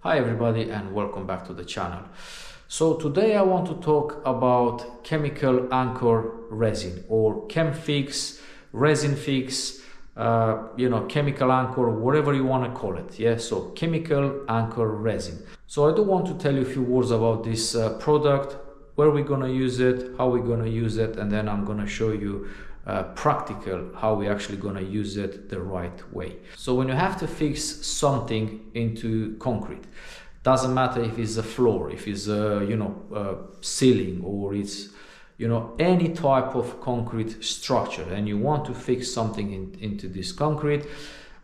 Hi everybody and welcome back to the channel. So today I want to talk about chemical anchor resin or chem fix, resin fix, chemical anchor, whatever you want to call it. Yeah, so chemical anchor resin. So I do want to tell you a few words about this product, where we're gonna use it, how we're gonna use it, and then I'm gonna show you practical how we're actually gonna use it the right way. So when you have to fix something into concrete, doesn't matter if it's a floor, if it's a ceiling, or it's any type of concrete structure, and you want to fix something into this concrete,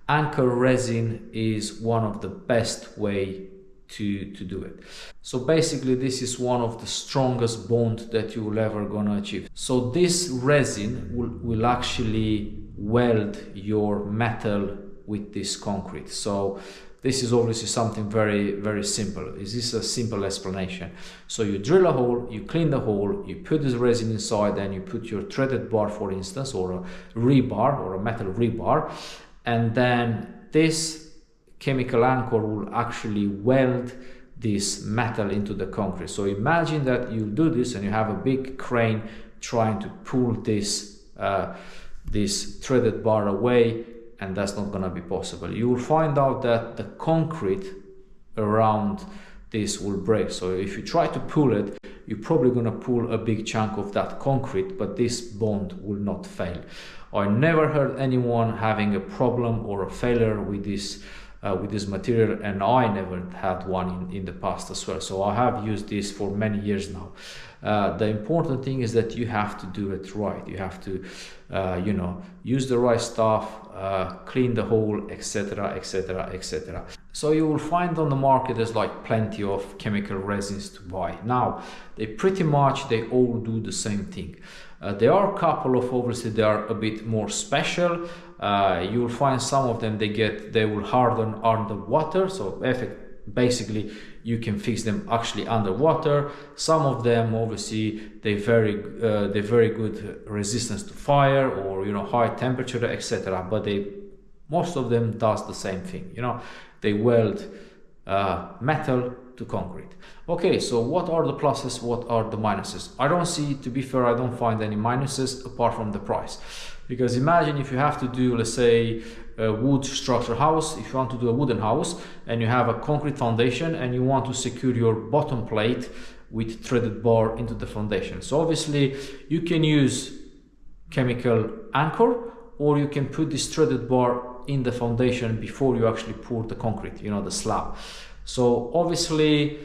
anchor resin is one of the best way to do it. So basically this is one of the strongest bond that you will ever gonna achieve. So this resin will actually weld your metal with this concrete. So this is obviously something very simple. This is a simple explanation. So you drill a hole, you clean the hole, you put this resin inside, and you put your threaded bar, for instance, or a rebar or a metal rebar, and then this chemical anchor will actually weld this metal into the concrete. So imagine that you do this and you have a big crane trying to pull this threaded bar away, and that's not going to be possible. You will find out that the concrete around this will break. So if you try to pull it, you're probably going to pull a big chunk of that concrete, but this bond will not fail. I never heard anyone having a problem or a failure with this material, and I never had one in the past as well. So I have used this for many years now. The important thing is that you have to do it right. You have to use the right stuff, clean the hole, etc, etc, etc. So you will find on the market there's like plenty of chemical resins to buy. Now they all do the same thing. There are a couple of, obviously they are a bit more special. You will find some of them they will harden underwater. So basically you can fix them actually underwater. Some of them obviously they're very good resistance to fire or high temperature, etc. But most of them does the same thing. They weld metal to concrete. Okay, so what are the pluses, what are the minuses? To be fair, I don't find any minuses apart from the price. Because imagine if you have to do, let's say, a wood structure house, if you want to do a wooden house and you have a concrete foundation and you want to secure your bottom plate with threaded bar into the foundation. So obviously you can use chemical anchor, or you can put this threaded bar in the foundation before you actually pour the concrete, the slab. So obviously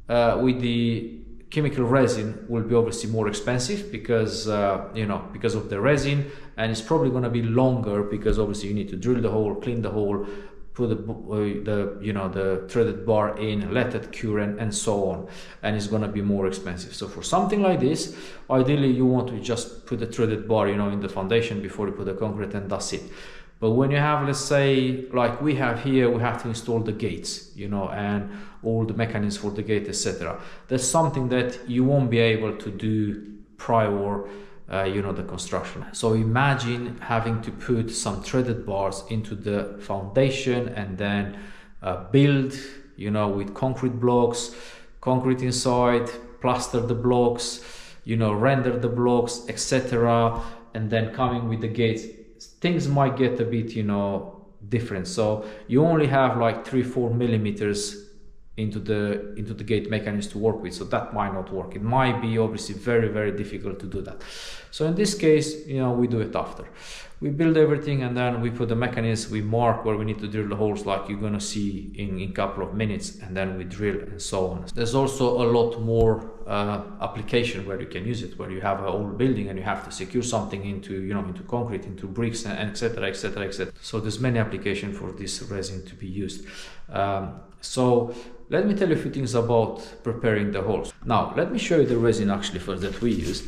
with the chemical resin will be obviously more expensive because because of the resin, and it's probably going to be longer because obviously you need to drill the hole, clean the hole, put the threaded bar in, let it cure, and so on, and it's going to be more expensive. So for something like this, ideally you want to just put the threaded bar in the foundation before you put the concrete, and that's it. But when you have, let's say, like we have here, we have to install the gates, and all the mechanisms for the gate, etc. That's something that you won't be able to do prior, the construction. So imagine having to put some threaded bars into the foundation and then build, with concrete blocks, concrete inside, plaster the blocks, render the blocks, etc. And then coming with the gates. Things might get a bit different. So you only have like 3-4 millimeters into the gate mechanism to work with, so that might not work. It might be obviously very difficult to do that. So in this case, we do it after we build everything, and then we put the mechanism, we mark where we need to drill the holes, like you're gonna see in a couple of minutes, and then we drill and so on. There's also a lot more application where you can use it, where you have a whole building and you have to secure something into into concrete, into bricks, and etc, etc, etc. So there's many applications for this resin to be used. So let me tell you a few things about preparing the holes. Now let me show you the resin actually first that we use.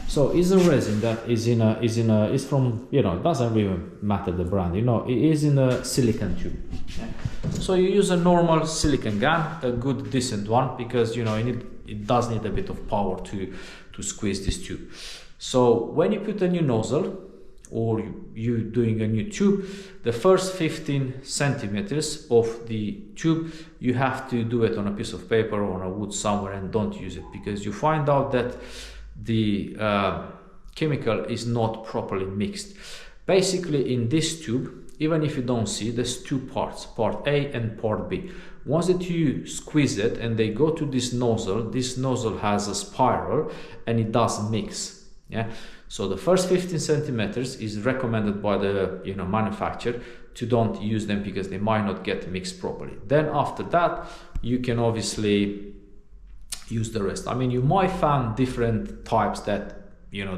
So it's a resin that is from, it doesn't really matter the brand, it is in a silicone tube. So you use a normal silicone gun, a good decent one, because it does need a bit of power to squeeze this tube. So when you put a new nozzle, or you doing a new tube, the first 15 centimeters of the tube, you have to do it on a piece of paper or on a wood somewhere, and don't use it, because you find out that the chemical is not properly mixed. Basically, in this tube, even if you don't see, there's two parts, part A and part B. Once that you squeeze it and they go to this nozzle has a spiral and it does mix. Yeah. So the first 15 centimeters is recommended by the manufacturer to don't use them, because they might not get mixed properly. Then after that, you can obviously use the rest. I mean, you might find different types that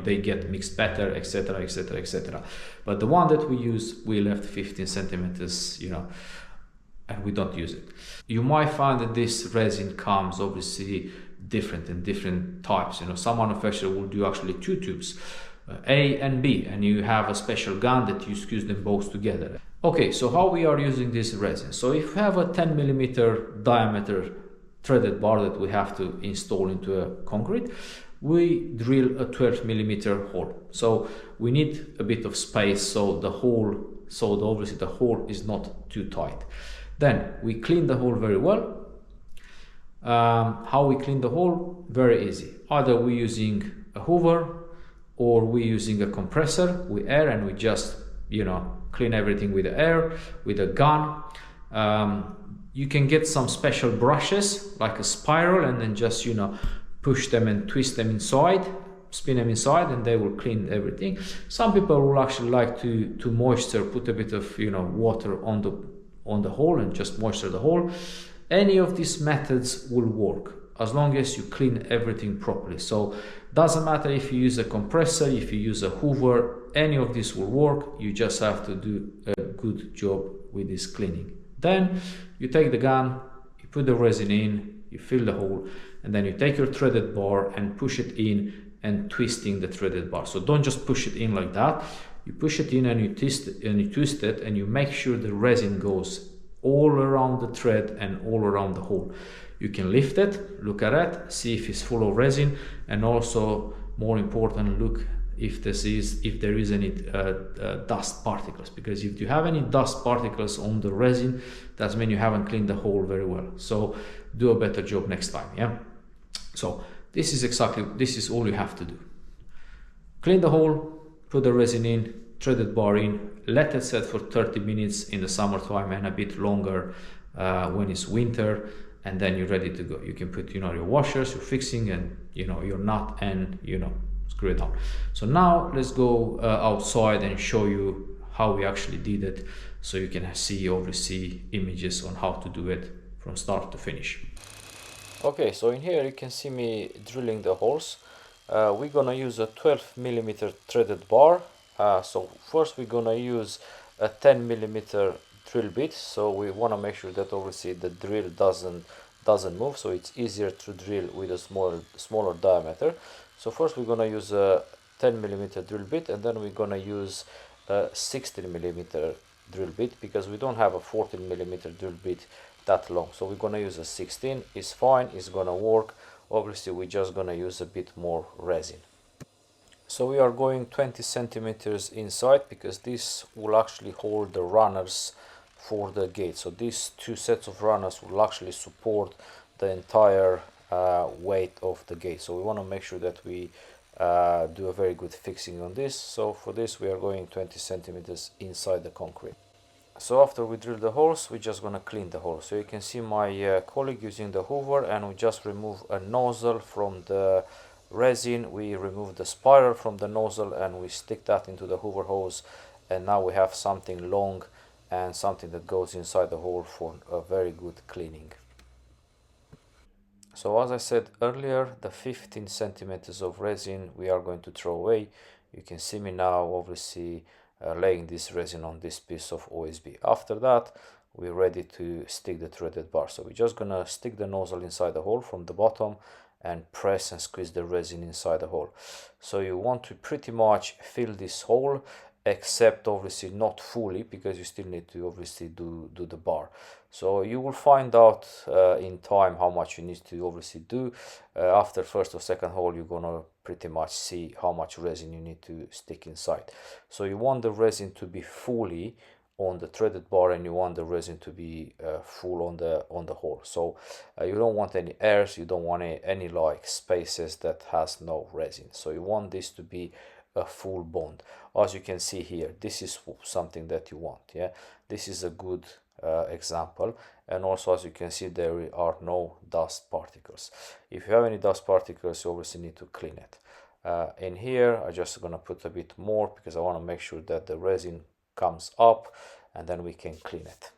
they get mixed better, etc, etc, etc, but the one that we use, we left 15 centimeters, and we don't use it. You might find that this resin comes obviously different in different types. Some manufacturer will do actually two tubes, A and B, and you have a special gun that you squeeze them both together. Okay, so how we are using this resin? So if we have a 10 millimeter diameter threaded bar that we have to install into a concrete, we drill a 12 millimeter hole. So we need a bit of space, so obviously the hole is not too tight. Then we clean the hole very well. How we clean the hole? Very easy. Either we're using a hoover or we're using a compressor with air, and we just clean everything with the air, with a gun. You can get some special brushes like a spiral, and then just push them and twist them inside, spin them inside, and they will clean everything. Some people will actually like to moisture, put a bit of water on the hole and just moisture the hole. Any of these methods will work as long as you clean everything properly. So doesn't matter if you use a compressor, if you use a hoover, any of this will work. You just have to do a good job with this cleaning. Then you take the gun, you put the resin in, you fill the hole, and then you take your threaded bar and push it in and twisting the threaded bar. So don't just push it in like that. You push it in and you twist it, and you make sure the resin goes all around the thread and all around the hole. You can lift it, look at it, see if it's full of resin, and also more important, look if there is any dust particles, because if you have any dust particles on the resin, that means you haven't cleaned the hole very well. So do a better job next time. Yeah. So this is all you have to do. Clean the hole, put the resin in, threaded bar in, let it set for 30 minutes in the summertime and a bit longer when it's winter, and then you're ready to go. You can put your washers, your fixing, and your nut, and screw it down. So now let's go outside and show you how we actually did it, so you can see images on how to do it from start to finish. Okay, so in here you can see me drilling the holes. We're gonna use a 12 millimeter threaded bar. So first we're gonna use a 10 millimeter drill bit. So we want to make sure that obviously the drill doesn't move, so it's easier to drill with a smaller diameter. So first we're gonna use a 10 millimeter drill bit, and then we're gonna use a 16 millimeter drill bit, because we don't have a 14 millimeter drill bit that long. So we're gonna use a 16. It's fine, it's gonna work. Obviously we're just gonna use a bit more resin. So we are going 20 centimeters inside, because this will actually hold the runners for the gate. So these two sets of runners will actually support the entire weight of the gate. So we want to make sure that we do a very good fixing on this. So for this we are going 20 centimeters inside the concrete. So after we drill the holes, we're just gonna clean the hole. So you can see my colleague using the hoover, and we just remove a nozzle from the resin. We remove the spiral from the nozzle and we stick that into the hoover hose, and now we have something long and something that goes inside the hole for a very good cleaning. So as I said earlier, the 15 centimeters of resin we are going to throw away. You can see me now obviously laying this resin on this piece of OSB. After that, we're ready to stick the threaded bar. So we're just gonna stick the nozzle inside the hole from the bottom and press and squeeze the resin inside the hole. So you want to pretty much fill this hole except obviously not fully, because you still need to obviously do the bar. So you will find out in time how much you need to obviously do. After first or second hole, you're gonna pretty much see how much resin you need to stick inside. So you want the resin to be fully on the threaded bar, and you want the resin to be full on the hole. So you don't want any airs, you don't want any like spaces that has no resin. So you want this to be a full bond. As you can see here, this is something that you want. Yeah, this is a good example. And also, as you can see, there are no dust particles. If you have any dust particles, you obviously need to clean it. In here, I'm just gonna put a bit more because I want to make sure that the resin comes up, and then we can clean it.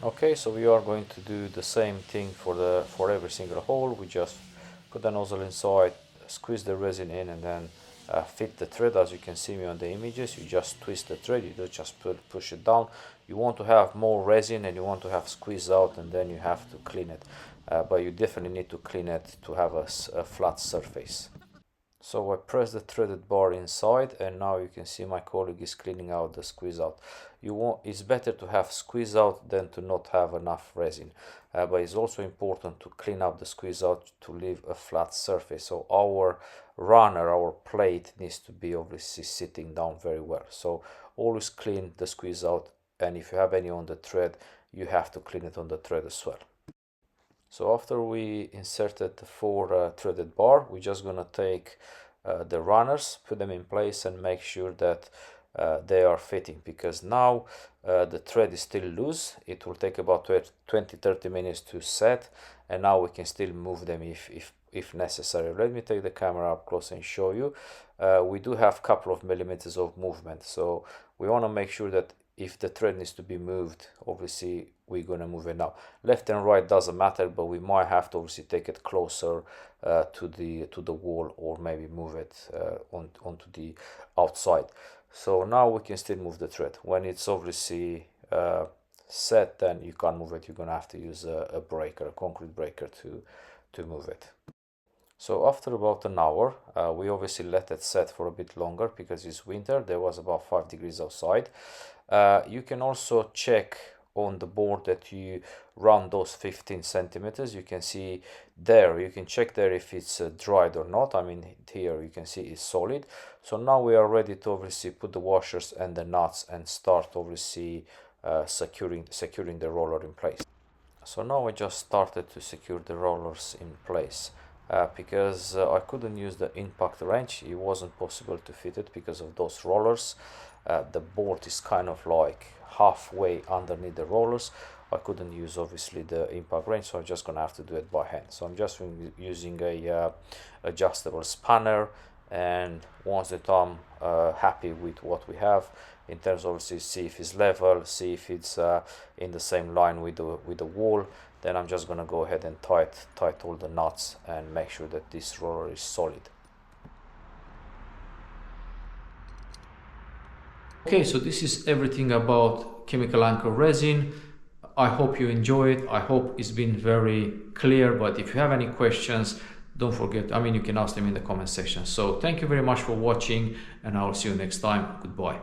Okay, so we are going to do the same thing for every single hole. We just put the nozzle inside, squeeze the resin in, and then fit the thread. As you can see me on the images, you just twist the thread, you don't just push it down. You want to have more resin and you want to have squeeze out, and then you have to clean it, but you definitely need to clean it to have a flat surface. So I press the threaded bar inside, and now you can see my colleague is cleaning out the squeeze out. It's better to have squeeze out than to not have enough resin, but it's also important to clean up the squeeze out to leave a flat surface. So our runner, our plate, needs to be obviously sitting down very well. So always clean the squeeze out, and if you have any on the thread, you have to clean it on the thread as well. So after we inserted the 4 threaded bar, we're just gonna take the runners, put them in place, and make sure that they are fitting, because now the thread is still loose. It will take about 20-30 minutes to set, and now we can still move them if necessary. Let me take the camera up close and show you. We do have a couple of millimeters of movement, so we want to make sure that if the thread needs to be moved, obviously we're going to move it now. Left and right doesn't matter, but we might have to obviously take it closer to the wall, or maybe move it onto the outside. So now we can still move the thread. When it's obviously set, then you can't move it. You're going to have to use a breaker, a concrete breaker, to move it. So after about an hour, we obviously let it set for a bit longer because it's winter. There was about 5 degrees outside. You can also check on the board that you run those 15 centimeters. You can see there, you can check there if it's dried or not. I mean, here you can see it's solid. So now we are ready to obviously put the washers and the nuts and start obviously securing the roller in place. So now I just started to secure the rollers in place. Because I couldn't use the impact wrench, it wasn't possible to fit it because of those rollers. The board is kind of like halfway underneath the rollers. I couldn't use obviously the impact wrench, so I'm just gonna have to do it by hand. So I'm just using a adjustable spanner, and once that I'm happy with what we have in terms of obviously see if it's level, see if it's in the same line with the wall, then I'm just gonna go ahead and tight all the nuts and make sure that this roller is solid. Okay, so this is everything about chemical anchor resin. I hope you enjoy it. I hope it's been very clear, but if you have any questions, don't forget, I mean, you can ask them in the comment section. So thank you very much for watching, and I'll see you next time. Goodbye.